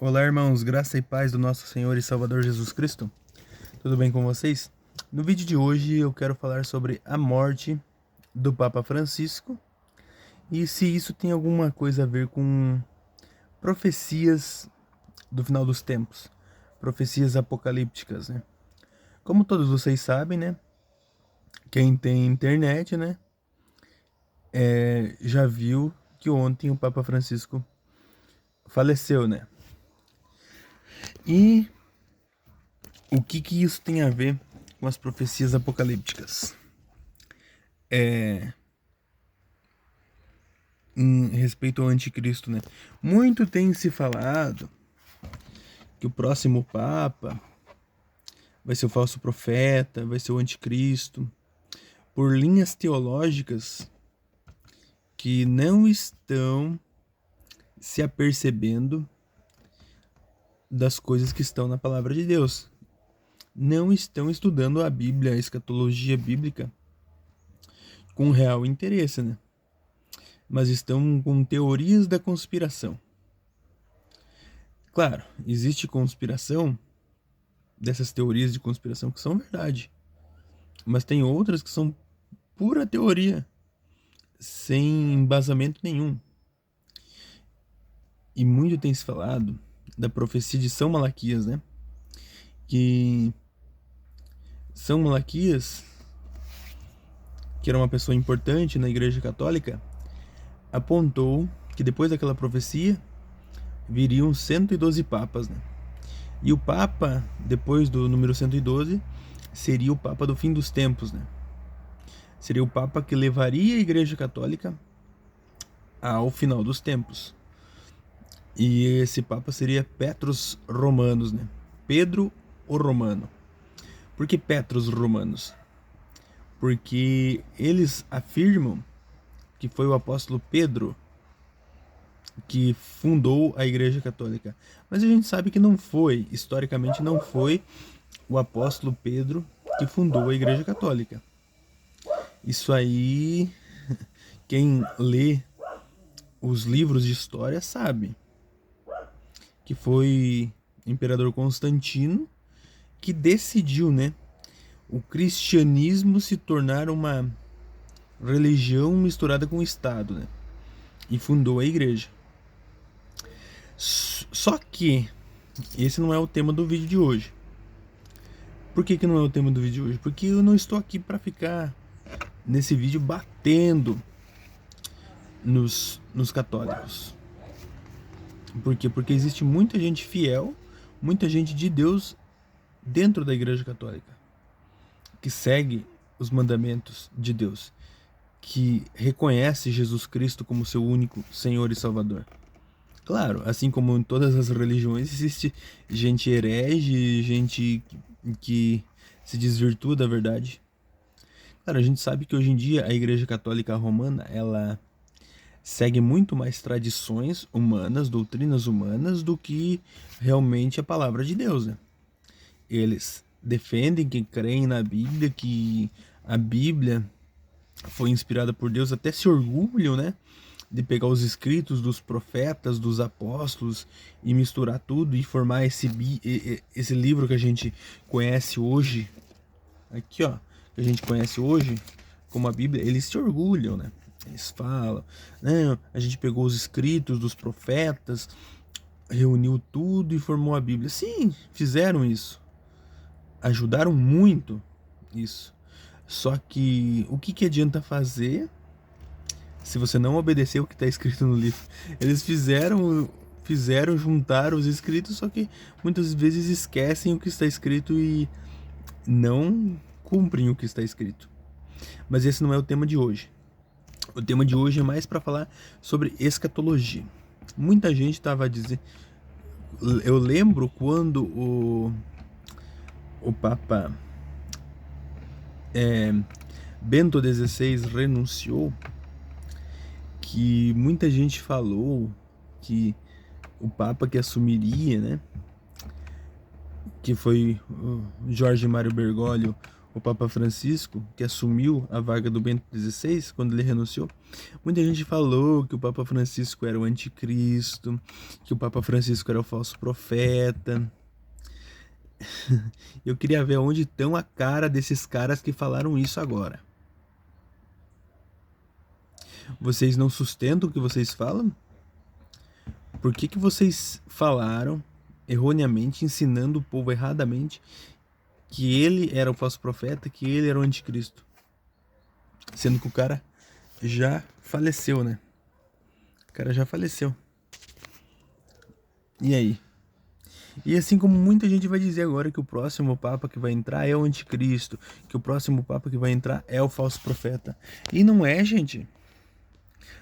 Olá, irmãos, graça e paz do nosso Senhor e Salvador Jesus Cristo. Tudo bem com vocês? No vídeo de hoje eu quero falar sobre a morte do Papa Francisco e se isso tem alguma coisa a ver com profecias do final dos tempos, profecias apocalípticas, né? Como todos vocês sabem, né? Quem tem internet, né? Já viu que ontem o Papa Francisco faleceu, né? E o que isso tem a ver com as profecias apocalípticas? Em respeito ao anticristo, né? Muito tem se falado que o próximo Papa vai ser o falso profeta, vai ser o anticristo, por linhas teológicas que não estão se apercebendo das coisas que estão na palavra de Deus. Não estão estudando a Bíblia, a escatologia bíblica, com real interesse, né? Mas estão com teorias da conspiração. Claro, existe conspiração dessas teorias de conspiração que são verdade, mas tem outras que são pura teoria, sem embasamento nenhum. E muito tem se falado da profecia de São Malaquias, né? Que São Malaquias, que era uma pessoa importante na Igreja Católica, apontou que depois daquela profecia viriam 112 papas, né? E o Papa, depois do número 112, seria o Papa do fim dos tempos, né? Seria o Papa que levaria a Igreja Católica ao final dos tempos. E esse Papa seria Petrus Romanos, né? Pedro o Romano. Por que Petrus Romanos? Porque eles afirmam que foi o apóstolo Pedro que fundou a Igreja Católica. Mas a gente sabe que não foi, historicamente não foi o apóstolo Pedro que fundou a Igreja Católica. Isso aí, quem lê os livros de história sabe que foi o imperador Constantino que decidiu, né, o cristianismo se tornar uma religião misturada com o Estado, né, e fundou a igreja. Só que esse não é o tema do vídeo de hoje. Por que não é o tema do vídeo de hoje? Porque eu não estou aqui para ficar nesse vídeo batendo nos católicos. Por quê? Porque existe muita gente fiel, muita gente de Deus dentro da Igreja Católica, que segue os mandamentos de Deus, que reconhece Jesus Cristo como seu único Senhor e Salvador. Claro, assim como em todas as religiões, existe gente herege, gente que se desvirtua da verdade. Claro, a gente sabe que hoje em dia a Igreja Católica Romana, ela segue muito mais tradições humanas, doutrinas humanas, do que realmente a palavra de Deus, né? Eles defendem que creem na Bíblia, que a Bíblia foi inspirada por Deus, até se orgulham, né, de pegar os escritos dos profetas, dos apóstolos e misturar tudo e formar esse livro que a gente conhece hoje, aqui ó, que a gente conhece hoje como a Bíblia. Eles se orgulham, né? Eles falam, né, a gente pegou os escritos dos profetas, reuniu tudo e formou a Bíblia. Sim, fizeram isso, ajudaram muito isso. Só que o que adianta fazer se você não obedecer o que está escrito no livro? Eles juntar os escritos, só que muitas vezes esquecem o que está escrito e não cumprem o que está escrito. Mas esse não é o tema de hoje. O tema de hoje é mais para falar sobre escatologia. Muita gente estava dizendo. Eu lembro quando o Papa Bento XVI renunciou, que muita gente falou que o Papa que assumiria, né, que foi o Jorge Mário Bergoglio, o Papa Francisco, que assumiu a vaga do Bento XVI, quando ele renunciou, muita gente falou que o Papa Francisco era o anticristo, que o Papa Francisco era o falso profeta. Eu queria ver onde estão a cara desses caras que falaram isso agora. Vocês não sustentam o que vocês falam? Por que vocês falaram erroneamente, ensinando o povo erradamente que ele era o falso profeta, que ele era o anticristo? Sendo que o cara já faleceu, né? O cara já faleceu. E aí? E assim como muita gente vai dizer agora que o próximo Papa que vai entrar é o anticristo, que o próximo Papa que vai entrar é o falso profeta. E não é, gente.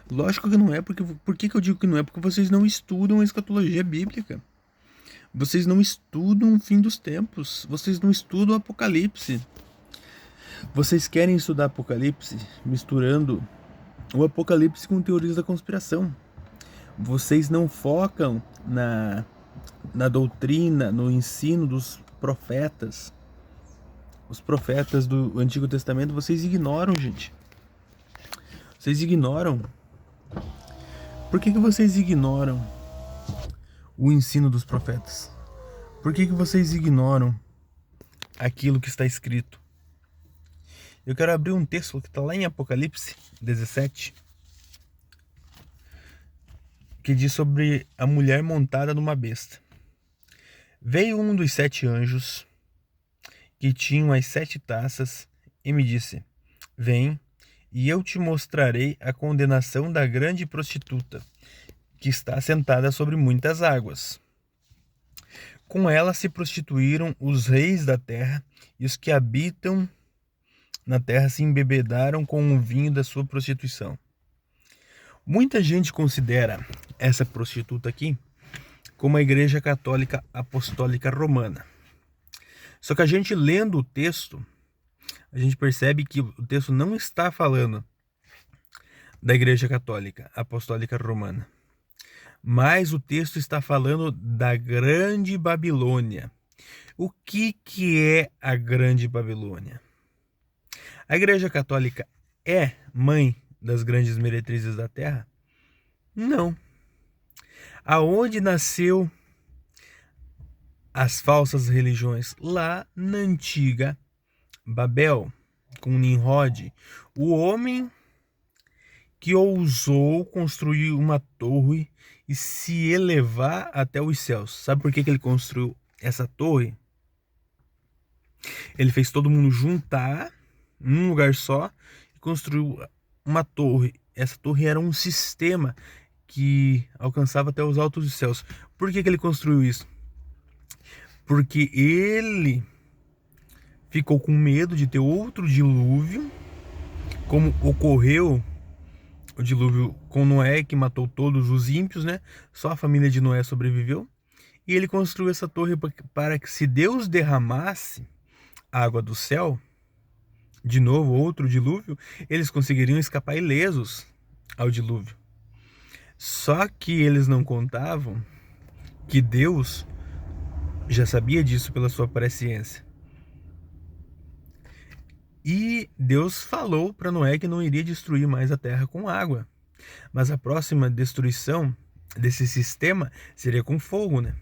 Lógico que não é. Por que eu digo que não é? Porque vocês não estudam a escatologia bíblica. Vocês não estudam o fim dos tempos. Vocês não estudam o Apocalipse. Vocês querem estudar Apocalipse misturando o Apocalipse com teorias da conspiração. Vocês não focam na doutrina, no ensino dos profetas. Os profetas do Antigo Testamento, vocês ignoram, gente. Vocês ignoram. Por que vocês ignoram o ensino dos profetas? Por que vocês ignoram aquilo que está escrito? Eu quero abrir um texto que está lá em Apocalipse 17, que diz sobre a mulher montada numa besta. Veio um dos 7 anjos que tinham as 7 taças e me disse: vem, e eu te mostrarei a condenação da grande prostituta, que está sentada sobre muitas águas. Com ela se prostituíram os reis da terra, e os que habitam na terra se embebedaram com o vinho da sua prostituição. Muita gente considera essa prostituta aqui como a Igreja Católica Apostólica Romana. Só que a gente lendo o texto, a gente percebe que o texto não está falando da Igreja Católica Apostólica Romana, mas o texto está falando da Grande Babilônia. O que é a Grande Babilônia? A Igreja Católica é mãe das grandes meretrizes da terra? Não. Aonde nasceu as falsas religiões? Lá na antiga Babel, com Nimrod, o homem que ousou construir uma torre e se elevar até os céus. Sabe por que ele construiu essa torre? Ele fez todo mundo juntar num lugar só e construiu uma torre. Essa torre era um sistema que alcançava até os altos dos céus. Por que ele construiu isso? Porque ele ficou com medo de ter outro dilúvio, como ocorreu o dilúvio com Noé, que matou todos os ímpios, né? Só a família de Noé sobreviveu. E ele construiu essa torre para que, se Deus derramasse água do céu, de novo outro dilúvio, eles conseguiriam escapar ilesos ao dilúvio. Só que eles não contavam que Deus já sabia disso pela sua presciência. E Deus falou para Noé que não iria destruir mais a terra com água. Mas a próxima destruição desse sistema seria com fogo, né?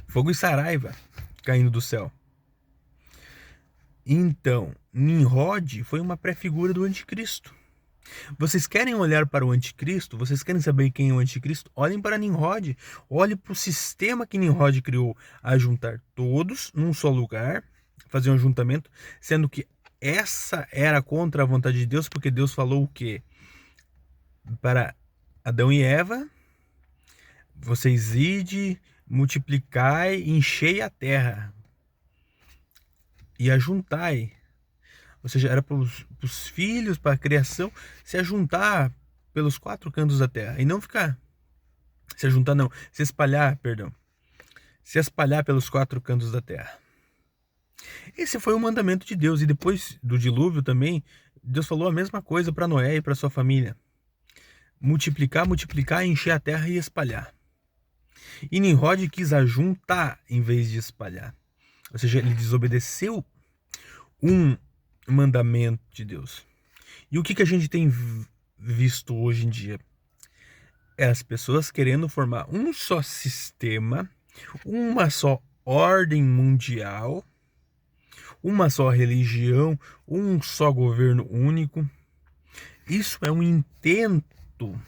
Fogo e saraiva caindo do céu. Então, Nimrod foi uma pré-figura do anticristo. Vocês querem olhar para o anticristo? Vocês querem saber quem é o anticristo? Olhem para Nimrod. Olhem para o sistema que Nimrod criou, a juntar todos num só lugar, fazer um ajuntamento, sendo que essa era contra a vontade de Deus, porque Deus falou o quê? Para Adão e Eva: vocês ide, multiplicai, enchei a terra e ajuntai. Ou seja, era para os filhos, para a criação, se ajuntar pelos 4 cantos da terra. E não ficar... Se ajuntar não, se espalhar, perdão. Se espalhar pelos 4 cantos da terra. Esse foi o mandamento de Deus. E depois do dilúvio também, Deus falou a mesma coisa para Noé e para sua família. Multiplicar, multiplicar, encher a terra e espalhar. E Nimrod quis ajuntar em vez de espalhar. Ou seja, ele desobedeceu um mandamento de Deus. E o que a gente tem visto hoje em dia? É as pessoas querendo formar um só sistema, uma só ordem mundial, uma só religião, um só governo único. Isso é um intento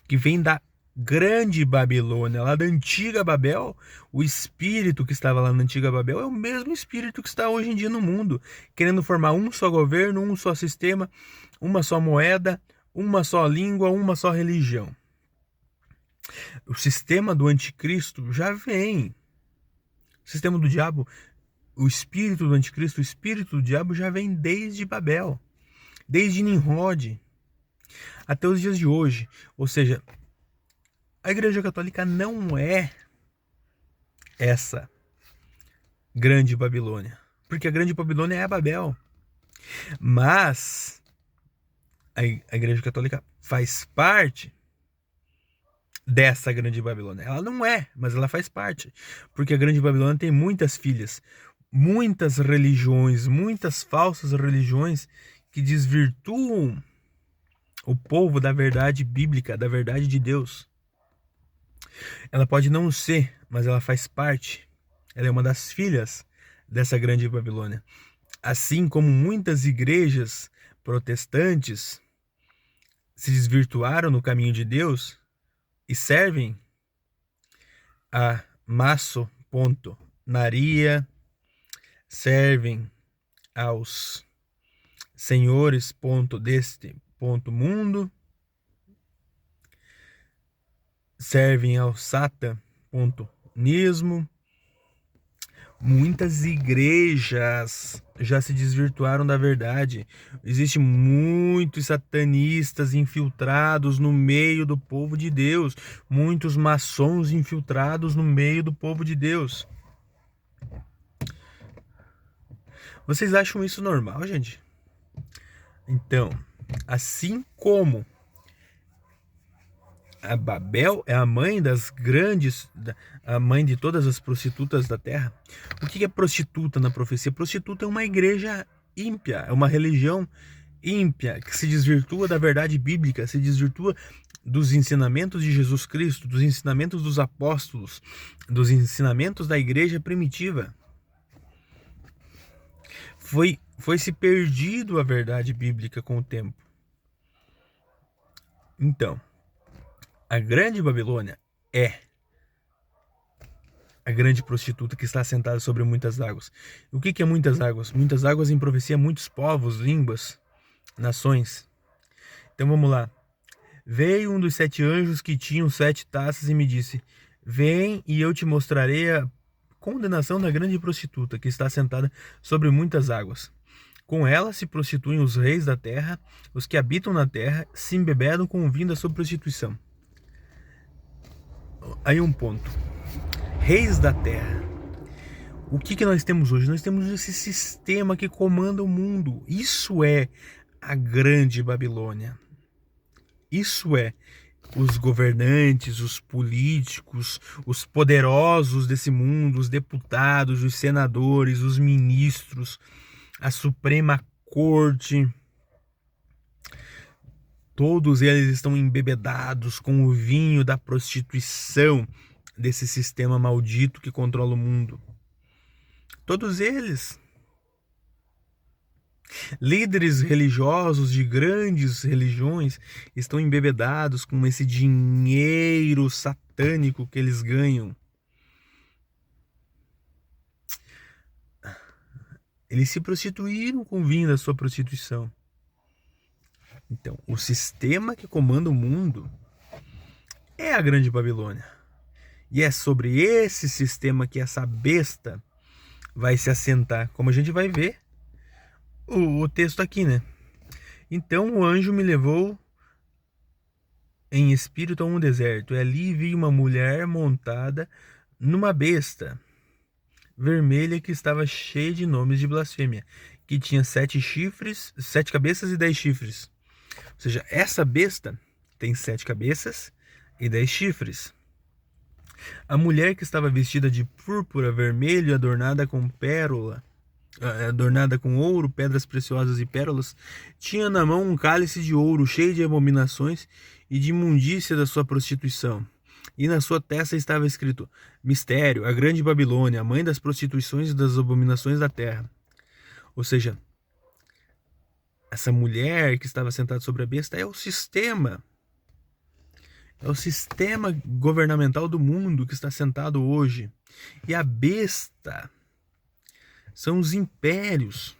que vem da grande Babilônia, lá da antiga Babel. O espírito que estava lá na antiga Babel é o mesmo espírito que está hoje em dia no mundo, querendo formar um só governo, um só sistema, uma só moeda, uma só língua, uma só religião. O sistema do anticristo já vem. O sistema do diabo, o espírito do anticristo, o espírito do diabo já vem desde Babel, desde Nimrod até os dias de hoje. Ou seja, a Igreja Católica não é essa grande Babilônia, porque a grande Babilônia é a Babel. Mas a Igreja Católica faz parte dessa grande Babilônia. Ela não é, mas ela faz parte, porque a grande Babilônia tem muitas filhas, muitas religiões, muitas falsas religiões que desvirtuam o povo da verdade bíblica, da verdade de Deus. Ela pode não ser, mas ela faz parte. Ela é uma das filhas dessa grande Babilônia. Assim como muitas igrejas protestantes se desvirtuaram no caminho de Deus e servem a maçonaria, servem aos senhores deste mundo, servem ao satanismo. Muitas igrejas já se desvirtuaram da verdade. Existem muitos satanistas infiltrados no meio do povo de Deus, muitos maçons infiltrados no meio do povo de Deus. Vocês acham isso normal, gente? Então, assim como a Babel é a mãe das grandes, a mãe de todas as prostitutas da terra. O que é prostituta na profecia? Prostituta é uma igreja ímpia, é uma religião ímpia que se desvirtua da verdade bíblica, se desvirtua dos ensinamentos de Jesus Cristo, dos ensinamentos dos apóstolos, dos ensinamentos da igreja primitiva. Foi se perdido a verdade bíblica com o tempo. Então, a grande Babilônia é a grande prostituta que está sentada sobre muitas águas. O que é muitas águas? Muitas águas em profecia, muitos povos, línguas, nações. Então vamos lá. Veio um dos 7 anjos que tinham 7 taças e me disse: vem e eu te mostrarei a condenação da grande prostituta que está sentada sobre muitas águas. Com ela se prostituem os reis da terra, os que habitam na terra se embebedam com o vinho da sua prostituição. Aí um ponto. Reis da terra. O que nós temos hoje? Nós temos esse sistema que comanda o mundo. Isso é a grande Babilônia. Isso é os governantes, os políticos, os poderosos desse mundo, os deputados, os senadores, os ministros, a Suprema Corte. Todos eles estão embebedados com o vinho da prostituição desse sistema maldito que controla o mundo. Todos eles. Líderes religiosos de grandes religiões estão embebedados com esse dinheiro satânico que eles ganham. Eles se prostituíram com o vinho da sua prostituição. Então, o sistema que comanda o mundo é a grande Babilônia. E é sobre esse sistema que essa besta vai se assentar, como a gente vai ver o texto aqui, né? Então o anjo me levou em espírito a um deserto, e ali vi uma mulher montada numa besta vermelha que estava cheia de nomes de blasfêmia, que tinha 7 chifres, 7 cabeças e 10 chifres. Ou seja, essa besta tem 7 cabeças e 10 chifres. A mulher que estava vestida de púrpura vermelho, adornada com pérola adornada com ouro, pedras preciosas e pérolas, tinha na mão um cálice de ouro cheio de abominações e de imundícia da sua prostituição. E na sua testa estava escrito: Mistério, a grande Babilônia, a mãe das prostituições e das abominações da terra. Ou seja, essa mulher que estava sentada sobre a besta é o sistema. É o sistema governamental do mundo que está sentado hoje. E a besta são os impérios.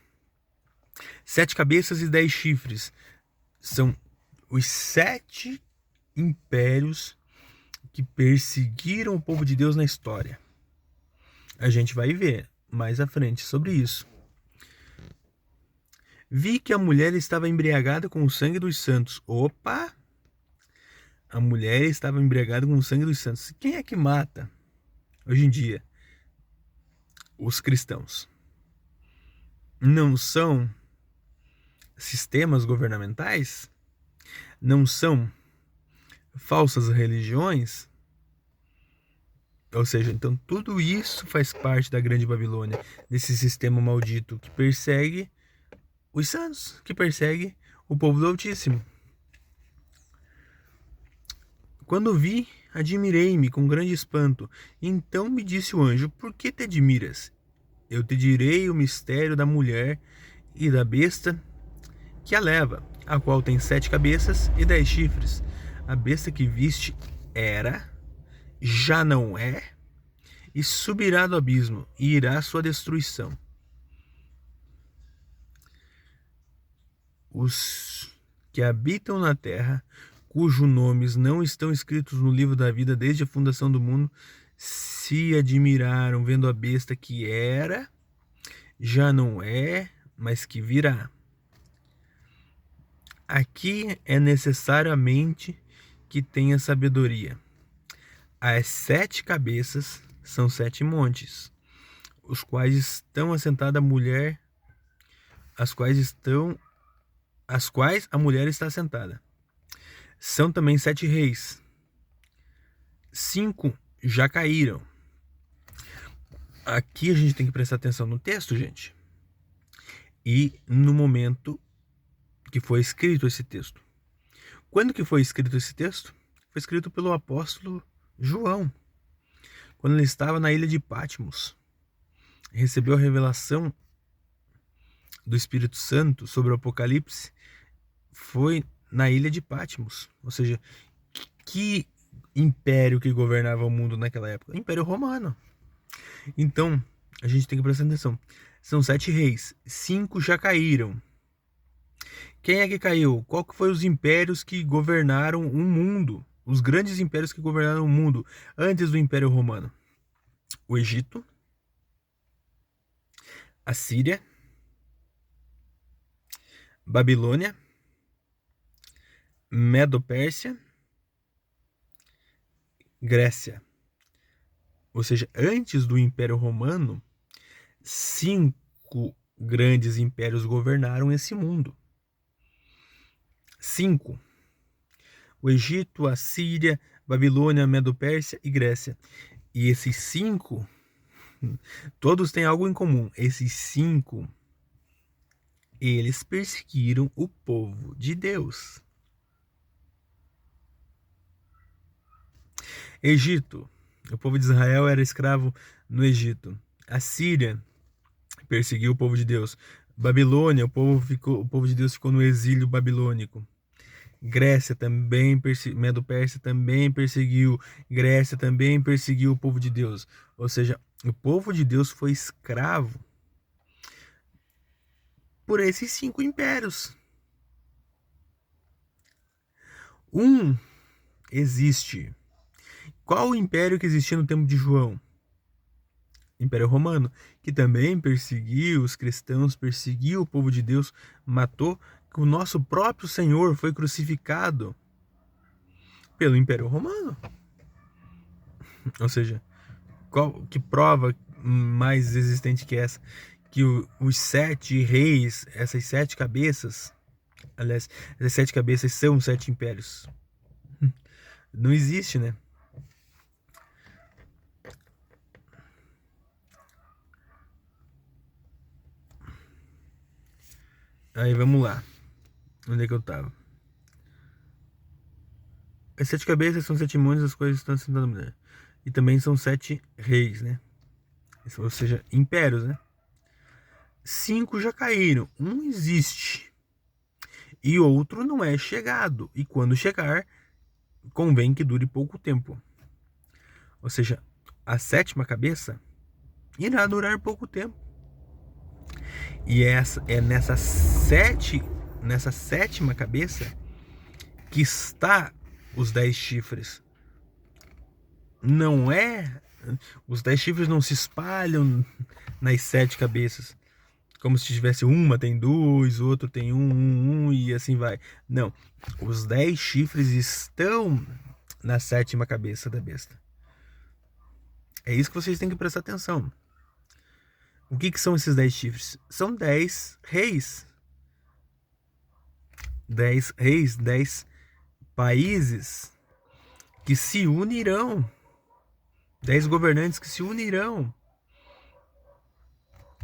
7 cabeças e 10 chifres. São os 7 impérios que perseguiram o povo de Deus na história. A gente vai ver mais à frente sobre isso. Vi que a mulher estava embriagada com o sangue dos santos. Opa! A mulher estava embriagada com o sangue dos santos. Quem é que mata hoje em dia? Os cristãos. Não são sistemas governamentais? Não são falsas religiões? Ou seja, então tudo isso faz parte da grande Babilônia, desse sistema maldito que persegue os santos, que persegue o povo do Altíssimo. Quando vi, admirei-me com grande espanto. Então me disse o anjo: Por que te admiras? Eu te direi o mistério da mulher e da besta que a leva, a qual tem 7 cabeças e 10 chifres. A besta que viste era, já não é, e subirá do abismo, e irá à sua destruição. Os que habitam na terra, cujos nomes não estão escritos no livro da vida desde a fundação do mundo, se admiraram vendo a besta que era, já não é, mas que virá. Aqui é necessariamente que tenha sabedoria. As 7 cabeças são 7 montes, os quais estão assentada a mulher, as quais a mulher está sentada. São também 7 reis. 5 já caíram. Aqui a gente tem que prestar atenção no texto, gente. E no momento que foi escrito esse texto. Quando que foi escrito esse texto? Foi escrito pelo apóstolo João, quando ele estava na ilha de Patmos. Recebeu a revelação do Espírito Santo sobre o Apocalipse. Foi na ilha de Patmos. Ou seja, que império que governava o mundo naquela época? O Império Romano. Então, a gente tem que prestar atenção. São 7 reis. 5 já caíram. Quem é que caiu? Qual que foi os impérios que governaram o mundo? Os grandes impérios que governaram o mundo antes do Império Romano? O Egito, a Síria, Babilônia, Medo-Pérsia, Grécia. Ou seja, antes do Império Romano, 5 grandes impérios governaram esse mundo. 5. O Egito, a Síria, Babilônia, Medo-Pérsia e Grécia. E esses 5, todos têm algo em comum. Esses 5, eles perseguiram o povo de Deus. Egito, o povo de Israel era escravo no Egito. A Síria perseguiu o povo de Deus. Babilônia, o povo de Deus ficou no exílio babilônico. Grécia também, Medo-Pérsia também perseguiu. Grécia também perseguiu o povo de Deus. Ou seja, o povo de Deus foi escravo por esses 5 impérios. Um existe. Qual o império que existia no tempo de João? Império Romano, que também perseguiu os cristãos, perseguiu o povo de Deus, matou. Que o nosso próprio Senhor foi crucificado pelo Império Romano. Ou seja, que prova mais existente que essa? Que os 7 reis, essas 7 cabeças, aliás, essas 7 cabeças são 7 impérios. Não existe, né? Aí vamos lá. Onde é que eu tava? As 7 cabeças são 7 mundos, as coisas estão sentando mulher. E também são 7 reis, né? Ou seja, impérios, né? 5 já caíram. Um existe. E outro não é chegado. E quando chegar, convém que dure pouco tempo. Ou seja, a 7ª cabeça irá durar pouco tempo. E é nessa 7ª cabeça que está os 10 chifres. Não é... Os 10 chifres não se espalham nas 7 cabeças. Como se tivesse uma tem 2, outro tem um e assim vai. Não. Os 10 chifres estão na 7ª cabeça da besta. É isso que vocês têm que prestar atenção. O que são esses 10 chifres? São 10 reis. 10 reis, 10 países que se unirão. 10 governantes que se unirão.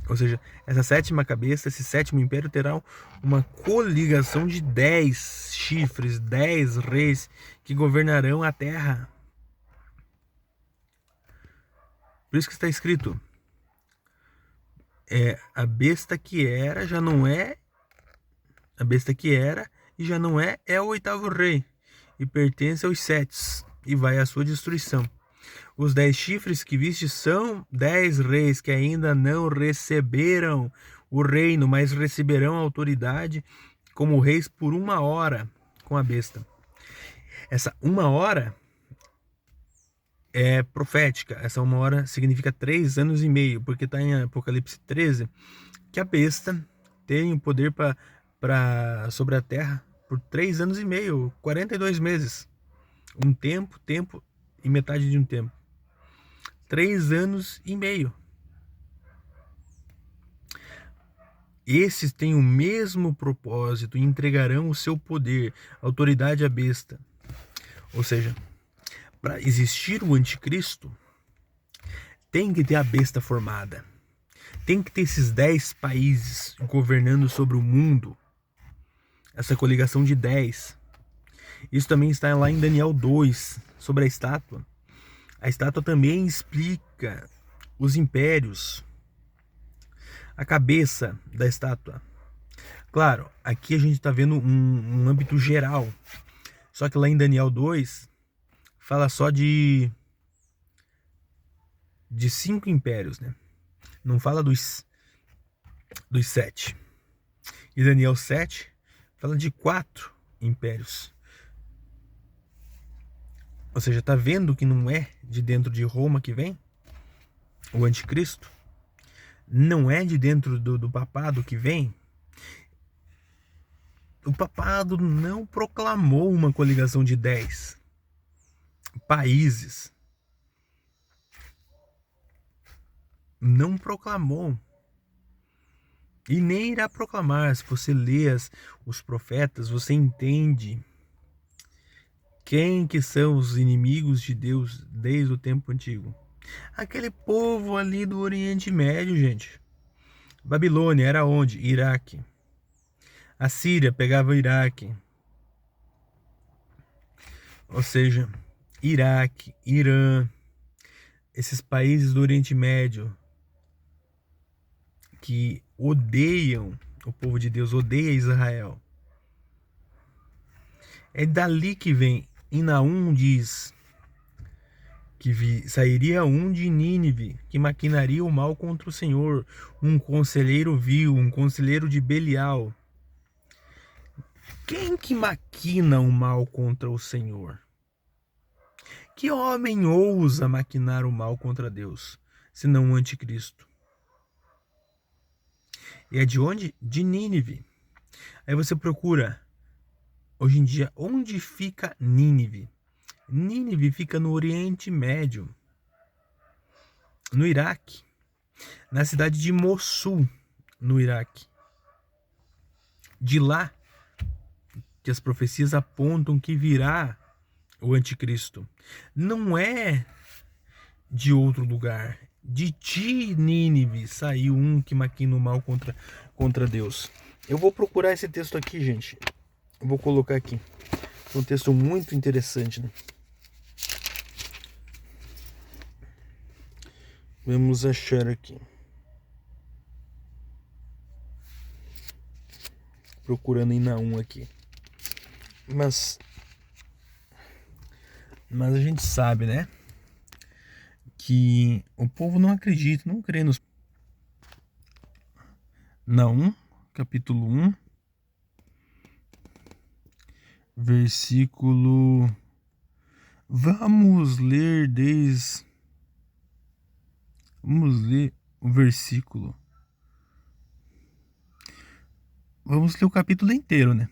Ou seja, essa 7ª cabeça, esse 7º império terá uma coligação de 10 chifres, 10 reis que governarão a terra. Por isso que está escrito: a besta que era já não é. A besta que era e já não é o 8º rei. E pertence aos 7 e vai à sua destruição. Os 10 chifres que viste são 10 reis que ainda não receberam o reino, mas receberão a autoridade como reis por 1 hora com a besta. Essa 1 hora é profética. Essa 1 hora significa 3 anos e meio, porque está em Apocalipse 13 que a besta tem o poder sobre a terra por 3 anos e meio, 42 meses. Um tempo e metade de um tempo. 3 anos e meio. Esses têm o mesmo propósito e entregarão o seu poder, autoridade à besta. Ou seja, para existir o anticristo, tem que ter a besta formada. Tem que ter esses 10 países governando sobre o mundo. Essa coligação de 10. Isso também está lá em Daniel 2, sobre a estátua. A estátua também explica os impérios, a cabeça da estátua. Claro, aqui a gente está vendo um âmbito geral. Só que lá em Daniel 2, fala só de 5 impérios, né? Não fala dos 7. E Daniel 7 fala de 4 impérios. Ou seja, tá vendo que não é de dentro de Roma que vem o anticristo? Não é de dentro do papado que vem? O papado não proclamou uma coligação de 10 países. Não proclamou. E nem irá proclamar. Se você lê os profetas, você entende quem que são os inimigos de Deus desde o tempo antigo. Aquele povo ali do Oriente Médio, gente. Babilônia era onde? Iraque. A Síria pegava o Iraque. Ou seja, Iraque, Irã, esses países do Oriente Médio que odeiam o povo de Deus, odeia Israel. É dali que vem. Em Naum diz que sairia um de Nínive, que maquinaria o mal contra o Senhor, um conselheiro vil, um conselheiro de Belial. Quem que maquina o mal contra o Senhor? Que homem ousa maquinar o mal contra Deus, senão o anticristo? E é de onde? De Nínive. Aí você procura, hoje em dia, onde fica Nínive? Nínive fica no Oriente Médio, no Iraque, na cidade de Mossul, no Iraque. De lá que as profecias apontam que virá o anticristo. Não é de outro lugar. De ti, Nínive, saiu um que maquina o mal contra Deus. Eu vou procurar esse texto aqui, gente. Eu vou colocar aqui. É um texto muito interessante, né? Vamos achar aqui. Procurando em Naum aqui. Mas a gente sabe, né? Que o povo não acredita, não crê nos... Naum, capítulo 1, versículo... Vamos ler o versículo. Vamos ler o capítulo inteiro, né?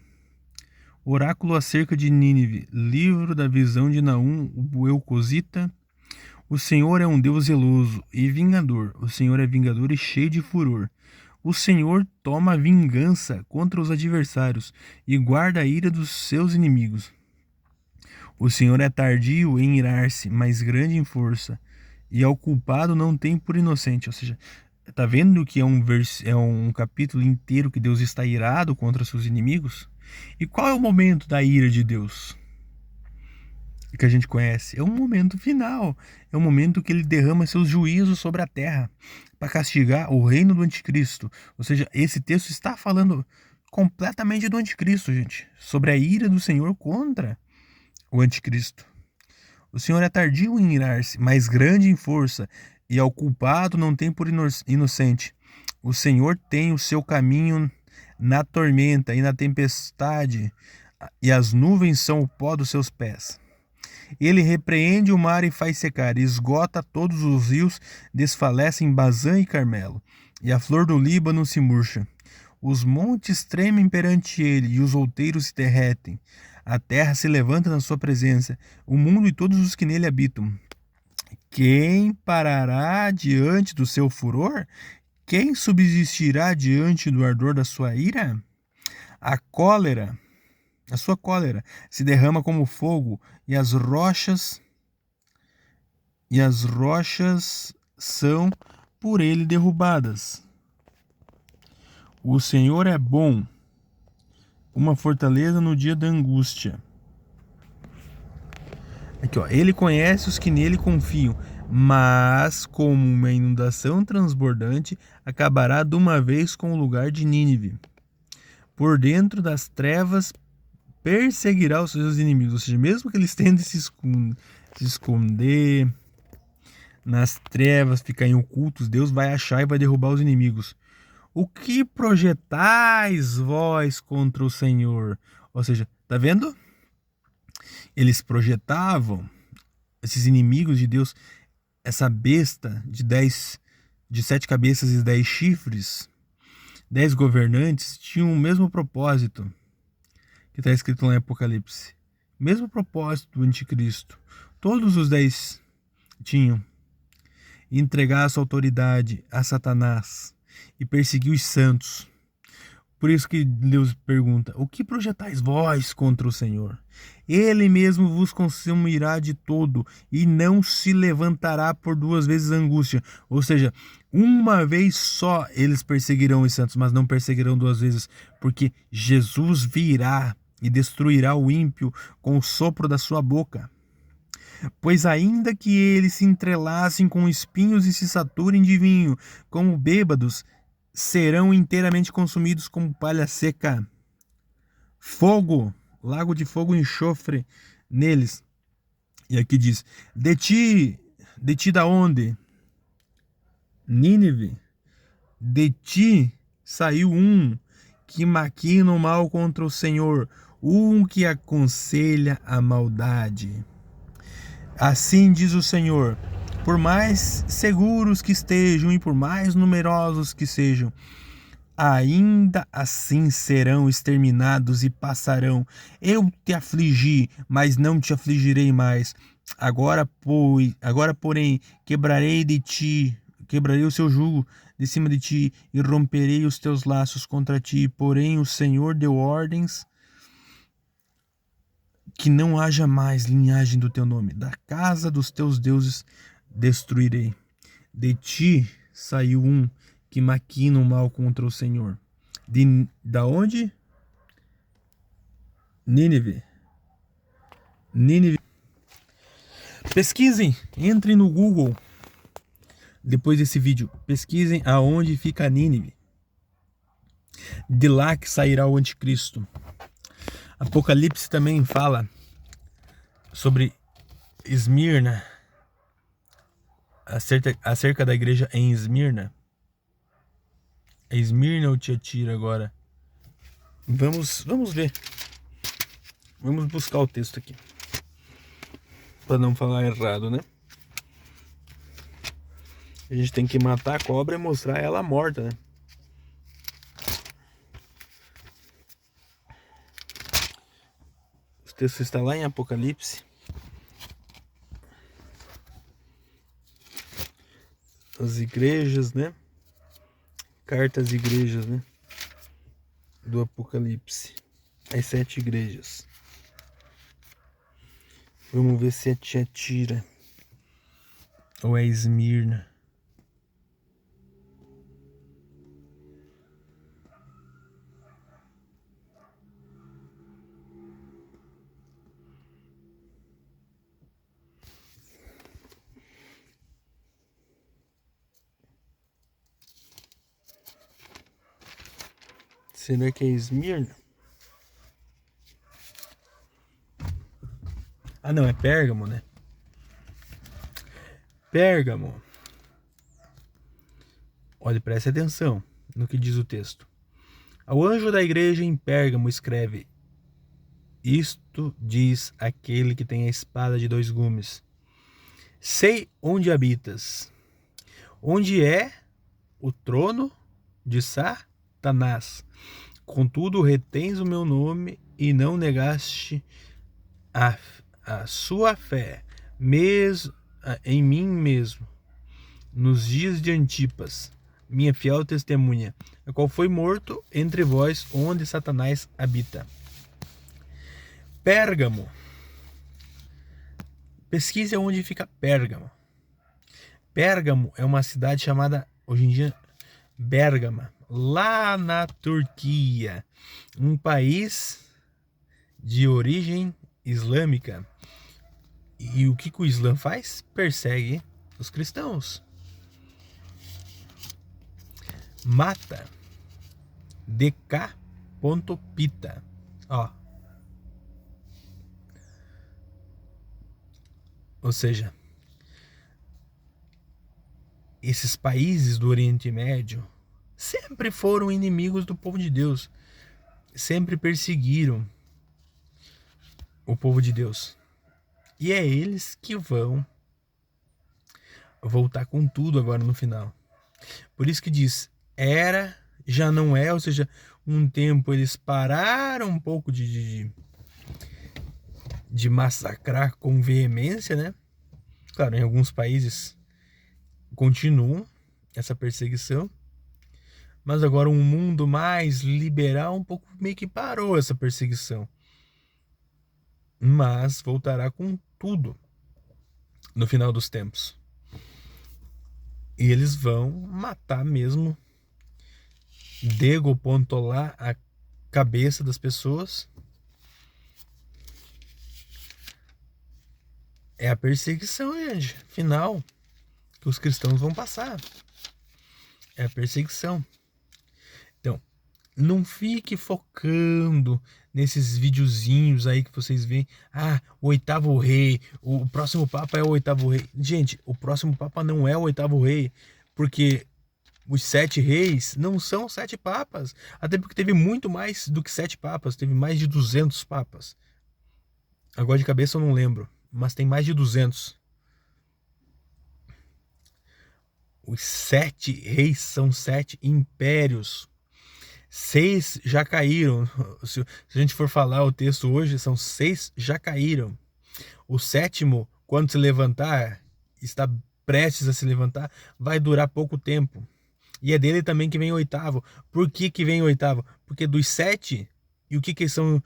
Oráculo acerca de Nínive, livro da visão de Naum, o Elcosita. O Senhor é um Deus zeloso e vingador. O Senhor é vingador e cheio de furor. O Senhor toma vingança contra os adversários e guarda a ira dos seus inimigos. O Senhor é tardio em irar-se, mas grande em força, e ao culpado não tem por inocente. Ou seja, tá vendo que é um capítulo inteiro que Deus está irado contra seus inimigos? E qual é o momento da ira de Deus que a gente conhece? É um momento final. É um momento que ele derrama seus juízos sobre a terra para castigar o reino do anticristo. Ou seja, esse texto está falando completamente do anticristo, gente. Sobre a ira do Senhor contra o anticristo. O Senhor é tardio em irar-se, mas grande em força, e ao culpado não tem por inocente. O Senhor tem o seu caminho na tormenta e na tempestade, e as nuvens são o pó dos seus pés. Ele repreende o mar e faz secar, esgota todos os rios, desfalece em Bazã e Carmelo, e a flor do Líbano se murcha. Os montes tremem perante ele, e os outeiros se derretem. A terra se levanta na sua presença, o mundo e todos os que nele habitam. Quem parará diante do seu furor? Quem subsistirá diante do ardor da sua ira? A sua cólera se derrama como fogo, e as rochas são por ele derrubadas. O Senhor é bom, uma fortaleza no dia da angústia. Aqui, ó, ele conhece os que nele confiam, mas como uma inundação transbordante acabará de uma vez com o lugar de Nínive. Por dentro das trevas perseguirá os seus inimigos. Ou seja, mesmo que eles tentam se esconder nas trevas, ficarem ocultos, Deus vai achar e vai derrubar os inimigos. O que projetais vós contra o Senhor? Ou seja, tá vendo? Eles projetavam, esses inimigos de Deus, essa besta de 7 cabeças e 10 chifres, 10 governantes, tinham o mesmo propósito que está escrito lá em Apocalipse. Mesmo propósito do anticristo. Todos os 10 tinham. Entregar a sua autoridade a Satanás e perseguir os santos. Por isso que Deus pergunta: o que projetais vós contra o Senhor? Ele mesmo vos consumirá de todo, e não se levantará por 2 vezes a angústia. Ou seja, uma vez só eles perseguirão os santos, mas não perseguirão 2 vezes, porque Jesus virá e destruirá o ímpio com o sopro da sua boca. Pois ainda que eles se entrelacem com espinhos e se saturem de vinho, como bêbados, serão inteiramente consumidos como palha seca. Fogo, lago de fogo e enxofre neles. E aqui diz: de ti da onde? Nínive, de ti saiu um que maquina o mal contra o Senhor, um que aconselha a maldade. Assim diz o Senhor: por mais seguros que estejam e por mais numerosos que sejam, ainda assim serão exterminados e passarão. Eu te afligi, mas não te afligirei mais. Agora, porém, quebrarei o seu jugo de cima de ti e romperei os teus laços contra ti. Porém, o Senhor deu ordens que não haja mais linhagem do teu nome. Da casa dos teus deuses destruirei. De ti saiu um que maquina o mal contra o Senhor. Da onde? Nínive. Pesquisem, entrem no Google. Depois desse vídeo, pesquisem aonde fica Nínive. De lá que sairá o anticristo. Apocalipse também fala sobre Esmirna, acerca da igreja em Esmirna. É Esmirna ou Tiatira agora? Vamos ver. Vamos buscar o texto aqui, para não falar errado, né? A gente tem que matar a cobra e mostrar ela morta, né? O texto está lá em Apocalipse. As igrejas, né? Carta às igrejas, né? Do Apocalipse. As 7 igrejas. Vamos ver se é Tiatira ou é Esmirna. Será que é Esmirna? Ah, não, é Pérgamo, né? Pérgamo. Olha, preste atenção no que diz o texto. Ao anjo da igreja em Pérgamo escreve: isto diz aquele que tem a espada de 2 gumes. Sei onde habitas, onde é o trono de Satanás. Contudo, retens o meu nome e não negaste a sua fé, mesmo em mim mesmo, nos dias de Antipas, minha fiel testemunha, a qual foi morto entre vós, onde Satanás habita. Pérgamo. Pesquise onde fica Pérgamo. Pérgamo é uma cidade chamada, hoje em dia, Bérgama, lá na Turquia, um país de origem islâmica. E o que o Islã faz? Persegue os cristãos. Mata. Decapita. Ó. Ou seja, esses países do Oriente Médio sempre foram inimigos do povo de Deus. Sempre perseguiram o povo de Deus. E é eles que vão voltar com tudo agora no final. Por isso que diz, era, já não é, ou seja, um tempo eles pararam um pouco de massacrar com veemência, né? Claro, em alguns países continuam essa perseguição, mas agora um mundo mais liberal um pouco meio que parou essa perseguição. Mas voltará com tudo no final dos tempos. E eles vão matar mesmo, degopontolar a cabeça das pessoas. É a perseguição, gente, final, que os cristãos vão passar. É a perseguição. Então, não fique focando nesses videozinhos aí que vocês veem. Ah, o 8º rei, o próximo papa é o 8º rei. Gente, o próximo papa não é o 8º rei, porque os 7 reis não são 7 papas. Até porque teve muito mais do que 7 papas, teve mais de 200 papas. Agora de cabeça eu não lembro, mas tem mais de 200. Os 7 reis são 7 impérios. 6 já caíram. Se a gente for falar o texto hoje, são 6 já caíram. O 7º, quando se levantar, está prestes a se levantar, vai durar pouco tempo. E é dele também que vem o 8º. Por que vem o 8º? Porque dos 7, e o que são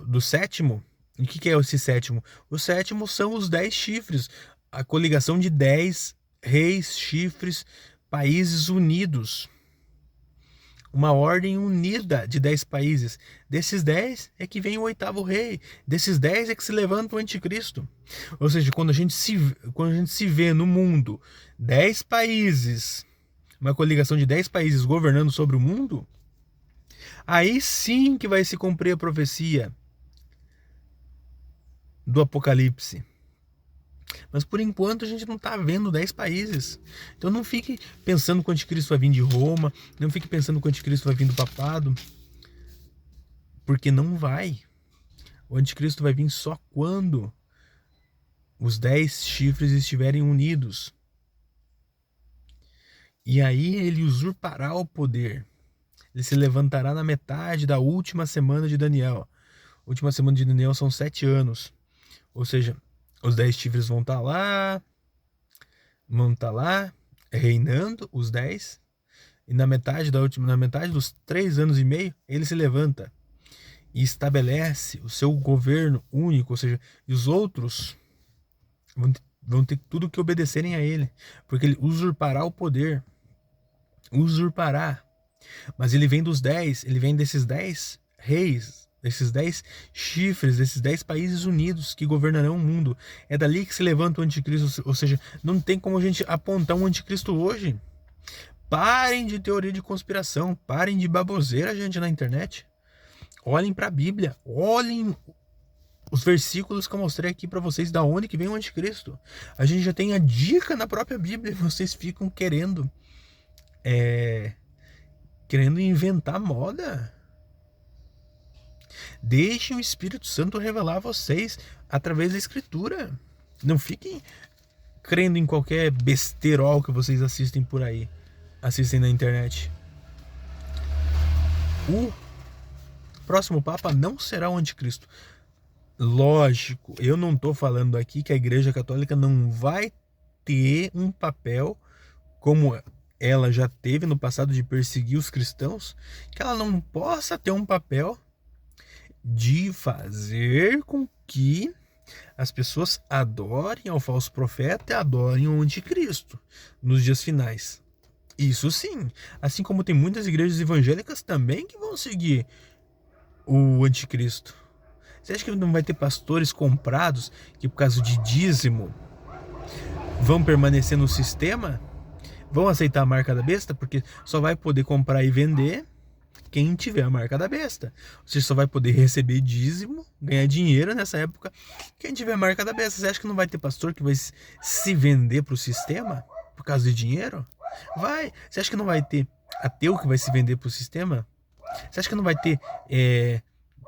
do 7º? E o que é esse 7º? O 7º são os 10 chifres. A coligação de 10 reis, chifres, países unidos. uma ordem unida de 10 países. Desses 10 é que vem o 8º rei. Desses 10 é que se levanta o anticristo. Ou seja, quando a gente se vê no mundo 10 países, uma coligação de 10 países governando sobre o mundo, aí sim que vai se cumprir a profecia do Apocalipse. Mas por enquanto a gente não está vendo 10 países. Então não fique pensando que o anticristo vai vir de Roma, não fique pensando que o anticristo vai vir do papado, porque não vai. O anticristo vai vir só quando os 10 chifres estiverem unidos. E aí ele usurpará o poder. Ele se levantará na metade da última semana de Daniel. A última semana de Daniel são 7 anos. Ou seja, os 10 chifres vão estar lá, reinando, os 10. E na metade dos 3 anos e meio, ele se levanta e estabelece o seu governo único. Ou seja, e os outros vão ter tudo que obedecerem a ele. Porque ele usurpará o poder. Usurpará. Mas ele vem dos 10, ele vem desses 10 reis, desses 10 chifres, desses 10 países unidos que governarão o mundo. É dali que se levanta o anticristo. Ou seja, não tem como a gente apontar um anticristo hoje. Parem de teoria de conspiração, parem de baboseira, gente, na internet. Olhem para a Bíblia, olhem os versículos que eu mostrei aqui para vocês, da onde que vem o anticristo. A gente já tem a dica na própria Bíblia, vocês ficam querendo inventar moda. Deixem o Espírito Santo revelar a vocês através da Escritura. Não fiquem crendo em qualquer besterol que vocês assistem por aí, assistem na internet. O próximo Papa não será o anticristo. Lógico, eu não estou falando aqui que a Igreja Católica não vai ter um papel como ela já teve no passado de perseguir os cristãos, que ela não possa ter um papel de fazer com que as pessoas adorem ao falso profeta e adorem ao anticristo nos dias finais. Isso sim, assim como tem muitas igrejas evangélicas também que vão seguir o anticristo. Você acha que não vai ter pastores comprados que por causa de dízimo vão permanecer no sistema? Vão aceitar a marca da besta? Porque só vai poder comprar e vender quem tiver a marca da besta. Você só vai poder receber dízimo, ganhar dinheiro nessa época, quem tiver a marca da besta. Você acha que não vai ter pastor que vai se vender para o sistema por causa de dinheiro? Vai. Você acha que não vai ter ateu que vai se vender para o sistema? Você acha que não vai ter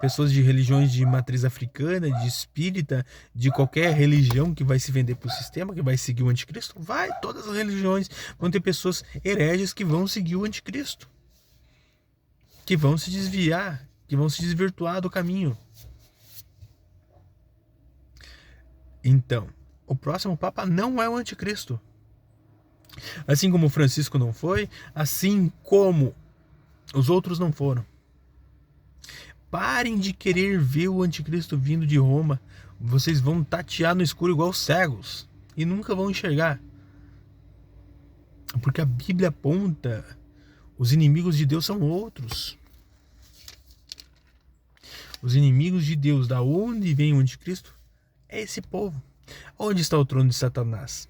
pessoas de religiões de matriz africana, de espírita, de qualquer religião que vai se vender para o sistema, que vai seguir o anticristo? Vai, todas as religiões vão ter pessoas hereges que vão seguir o anticristo, que vão se desviar, que vão se desvirtuar do caminho. Então, o próximo Papa não é o anticristo. Assim como Francisco não foi, assim como os outros não foram. Parem de querer ver o anticristo vindo de Roma. Vocês vão tatear no escuro igual cegos e nunca vão enxergar. Porque a Bíblia aponta, os inimigos de Deus são outros. Os inimigos de Deus, da onde vem o anticristo, é esse povo. Onde está o trono de Satanás?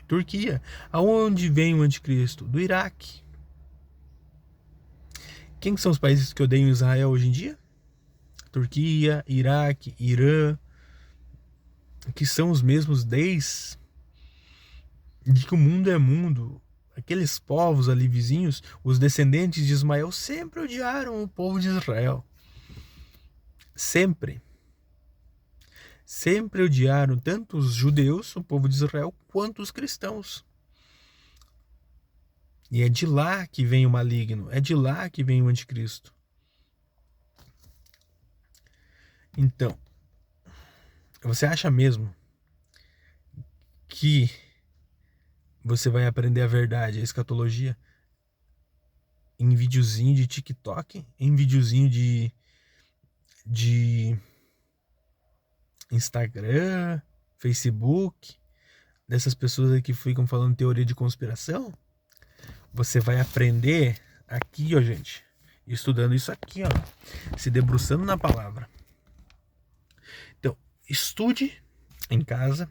Turquia. Aonde vem o anticristo? Do Iraque. Quem são os países que odeiam Israel hoje em dia? Turquia, Iraque, Irã, que são os mesmos desde que o mundo é mundo. Aqueles povos ali vizinhos, os descendentes de Ismael, sempre odiaram o povo de Israel. Sempre. Sempre odiaram tanto os judeus, o povo de Israel, quanto os cristãos. E é de lá que vem o maligno, é de lá que vem o anticristo. Então, você acha mesmo que você vai aprender a verdade, a escatologia, em videozinho de TikTok, em videozinho de Instagram, Facebook, dessas pessoas aí que ficam falando teoria de conspiração? Você vai aprender Aqui, ó, gente. Estudando isso aqui, ó. Se debruçando na palavra. Então, estude em casa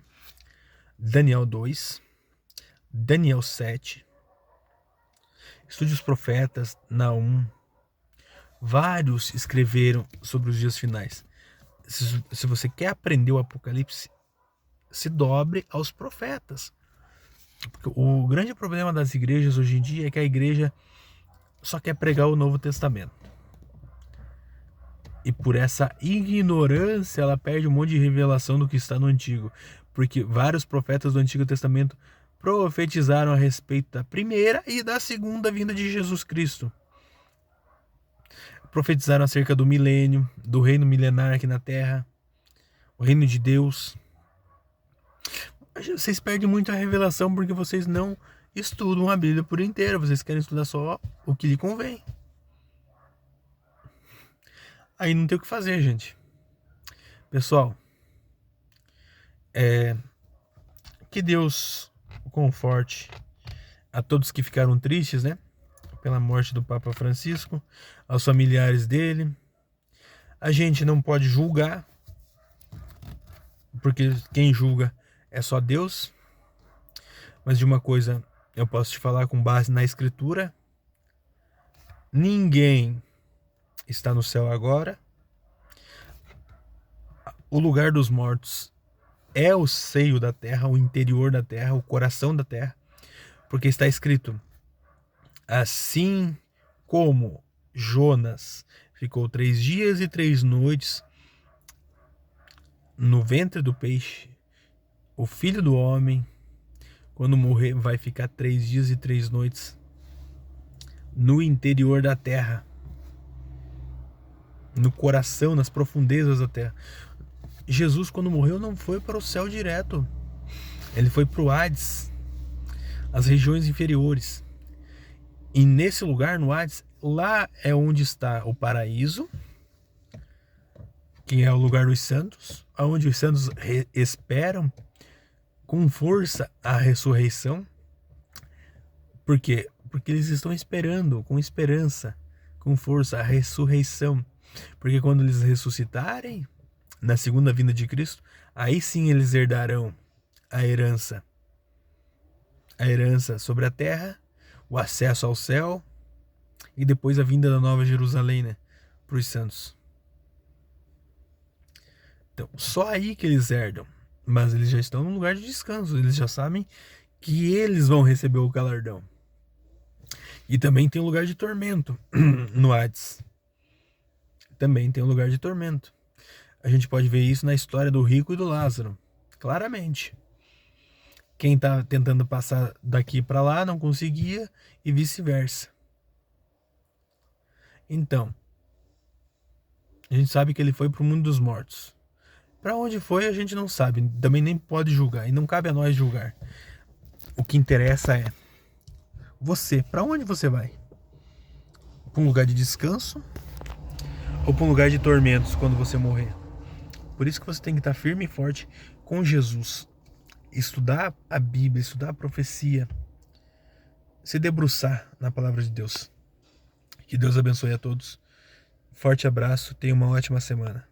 Daniel 2, Daniel 7. Estude os profetas, Naum. Vários escreveram sobre os dias finais. Se você quer aprender o Apocalipse, se dobre aos profetas. Porque o grande problema das igrejas hoje em dia é que a igreja só quer pregar o Novo Testamento. E por essa ignorância ela perde um monte de revelação do que está no Antigo. Porque vários profetas do Antigo Testamento profetizaram a respeito da primeira e da segunda vinda de Jesus Cristo. Profetizaram acerca do milênio, do reino milenar aqui na Terra, o reino de Deus. Vocês perdem muito a revelação porque vocês não estudam a Bíblia por inteiro. Vocês querem estudar só o que lhe convém. Aí não tem o que fazer, gente. Pessoal, que Deus conforte a todos que ficaram tristes, né? Pela morte do Papa Francisco, aos familiares dele. A gente não pode julgar, porque quem julga é só Deus. Mas de uma coisa eu posso te falar com base na Escritura: ninguém está no céu agora. O lugar dos mortos é o seio da terra, o interior da terra, o coração da terra, porque está escrito: assim como Jonas ficou 3 dias e 3 noites no ventre do peixe, o Filho do Homem, quando morrer, vai ficar 3 dias e 3 noites no interior da terra, no coração, nas profundezas da terra. Jesus, quando morreu, não foi para o céu direto. Ele foi para o Hades, as regiões inferiores. E nesse lugar, no Hades, lá é onde está o paraíso, que é o lugar dos santos, onde os santos esperam com força a ressurreição. Por quê? Porque eles estão esperando com esperança, com força, a ressurreição. Porque quando eles ressuscitarem, na segunda vinda de Cristo, aí sim eles herdarão a herança sobre a terra, o acesso ao céu e depois a vinda da Nova Jerusalém, né, para os santos. Então, só aí que eles herdam, mas eles já estão num lugar de descanso, eles já sabem que eles vão receber o galardão. E também tem um lugar de tormento no Hades. Também tem um lugar de tormento. A gente pode ver isso na história do rico e do Lázaro, claramente. Quem está tentando passar daqui para lá não conseguia e vice-versa. Então, a gente sabe que ele foi para o mundo dos mortos. Para onde foi a gente não sabe, também nem pode julgar e não cabe a nós julgar. O que interessa é você, para onde você vai? Para um lugar de descanso ou para um lugar de tormentos quando você morrer? Por isso que você tem que estar firme e forte com Jesus. Estudar a Bíblia, estudar a profecia. Se debruçar na palavra de Deus. Que Deus abençoe a todos. Forte abraço, tenha uma ótima semana.